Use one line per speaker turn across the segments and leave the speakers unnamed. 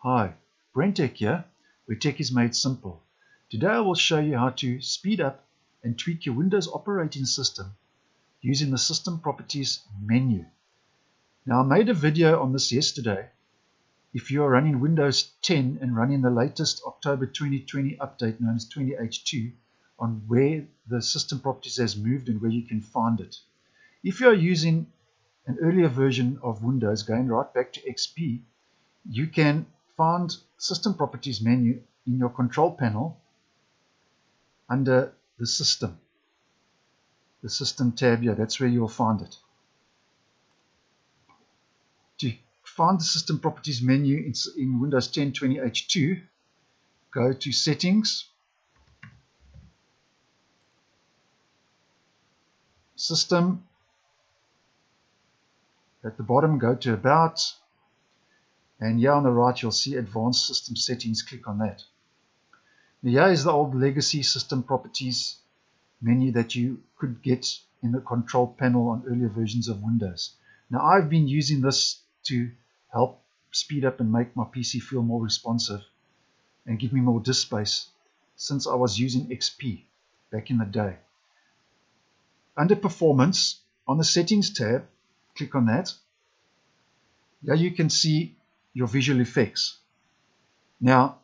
Hi, BrenTech here, where tech is made simple. Today I will show you how to speed up and tweak your Windows operating system using the System Properties menu. Now I made a video on this yesterday. If you are running Windows 10 and running the latest October 2020 update known as 20H2 on where the System Properties has moved and where you can find it. If you are using an earlier version of Windows going right back to XP, you can find System Properties menu in your control panel under the System tab here. That's where you'll find it. To find the System Properties menu in Windows 10 20H2, go to Settings, System, at the bottom go to About, and here on the right you'll see Advanced System Settings. Click on that. Now here is the old legacy System Properties menu that you could get in the control panel on earlier versions of Windows. Now I've been using this to help speed up and make my PC feel more responsive and give me more disk space since I was using XP back in the day. Under Performance, on the Settings tab, click on that. Here you can see your visual effects. Now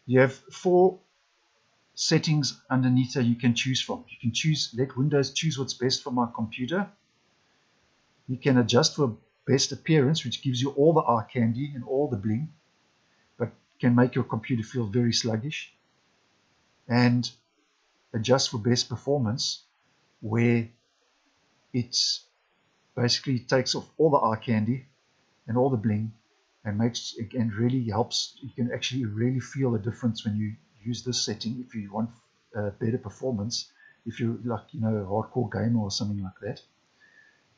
you have 4 settings underneath that you can choose from. You can choose, let Windows choose what's best for my computer. You can adjust for best appearance, which gives you all the eye candy and all the bling, but can make your computer feel very sluggish. And adjust for best performance, where it basically takes off all the eye candy and all the bling and really helps. You can actually really feel the difference when you use this setting if you want better performance, if you're like, a hardcore gamer or something like that.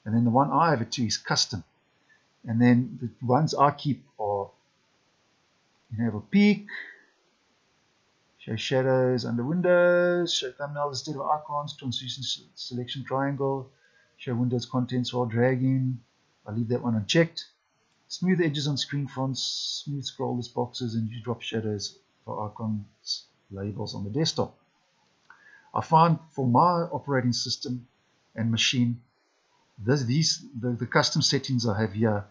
And then the one I have it to is custom. And then the ones I keep are enable peak, show shadows under Windows, show thumbnails instead of icons, translucent selection triangle, show Windows contents while dragging. I'll leave that one unchecked. Smooth edges on screen fonts, smooth scrollless boxes, and use drop shadows for icons, labels on the desktop. I find for my operating system and machine, the custom settings I have here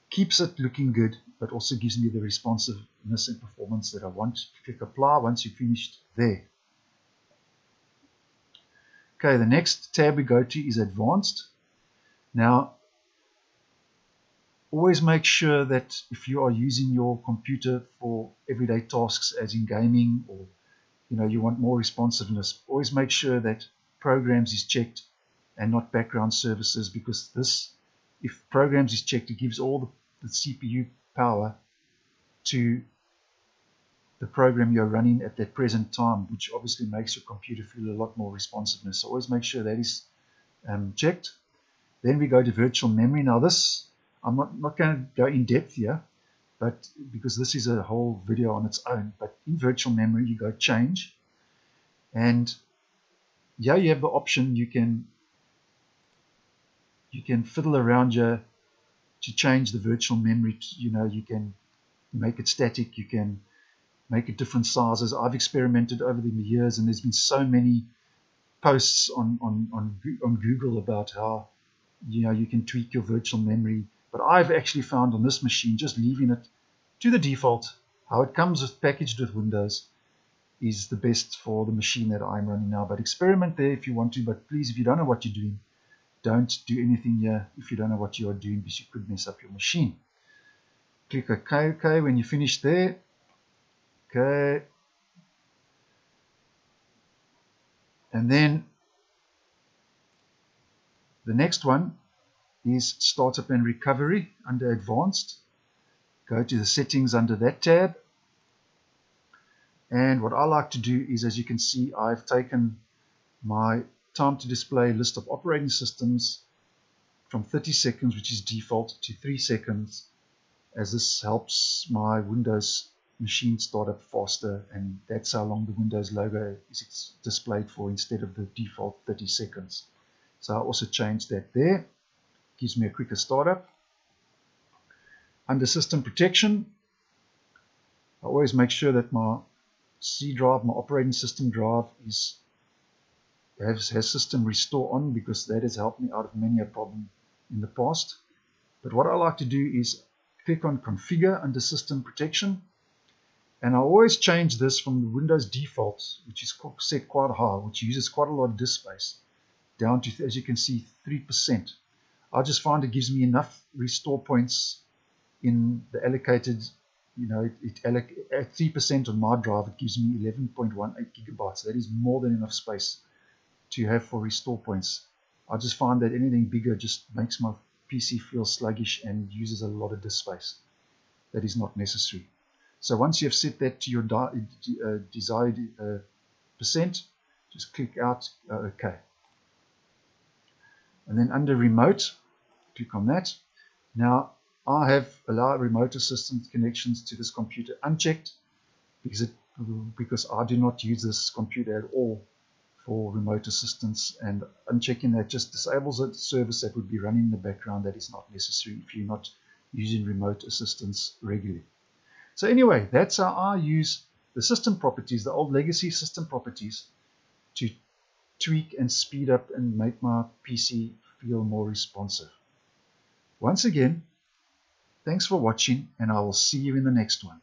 keeps it looking good, but also gives me the responsiveness and performance that I want. Click Apply once you've finished there. Okay, the next tab we go to is Advanced. Now, always make sure that if you are using your computer for everyday tasks, as in gaming, or you want more responsiveness, always make sure that Programs is checked and not background services, because if Programs is checked, it gives all the CPU power to the program you're running at that present time, which obviously makes your computer feel a lot more responsiveness. So always make sure that is checked. Then we go to virtual memory. Now this, I'm not going to go in depth here, but because this is a whole video on its own. But in virtual memory, you go change, and yeah, you have the option. You can fiddle around here to change the virtual memory. You can make it static. You can make it different sizes. I've experimented over the years, and there's been so many posts on Google about how you can tweak your virtual memory. But I've actually found on this machine, just leaving it to the default, how it comes packaged with Windows, is the best for the machine that I'm running now. But experiment there if you want to. But please, if you don't know what you're doing, don't do anything here if you don't know what you are doing, because you could mess up your machine. Click OK when you finish there. Okay. And then the next one is Startup and Recovery under Advanced. Go to the settings under that tab. And what I like to do is, as you can see, I've taken my time to display list of operating systems from 30 seconds, which is default, to 3 seconds, as this helps my Windows machine start up faster, and that's how long the Windows logo is displayed for instead of the default 30 seconds. So I also changed that there. Gives me a quicker startup. Under System Protection, I always make sure that my C drive, my operating system drive, has system restore on, because that has helped me out of many a problem in the past. But what I like to do is click on configure under system protection, and I always change this from the Windows default, which is set quite high, which uses quite a lot of disk space, down to, as you can see, 3%. I just find it gives me enough restore points in the allocated, at 3% on my drive, it gives me 11.18 gigabytes. That is more than enough space to have for restore points. I just find that anything bigger just makes my PC feel sluggish and uses a lot of disk space. That is not necessary. So once you have set that to your desired percent, just click out OK. And then under remote, click on that. Now I have allowed remote assistance connections to this computer unchecked because I do not use this computer at all for remote assistance, and unchecking that just disables a service that would be running in the background that is not necessary if you're not using remote assistance regularly. So anyway, that's how I use the system properties, the old legacy system properties, to tweak and speed up and make my PC feel more responsive. Once again, thanks for watching, and I will see you in the next one.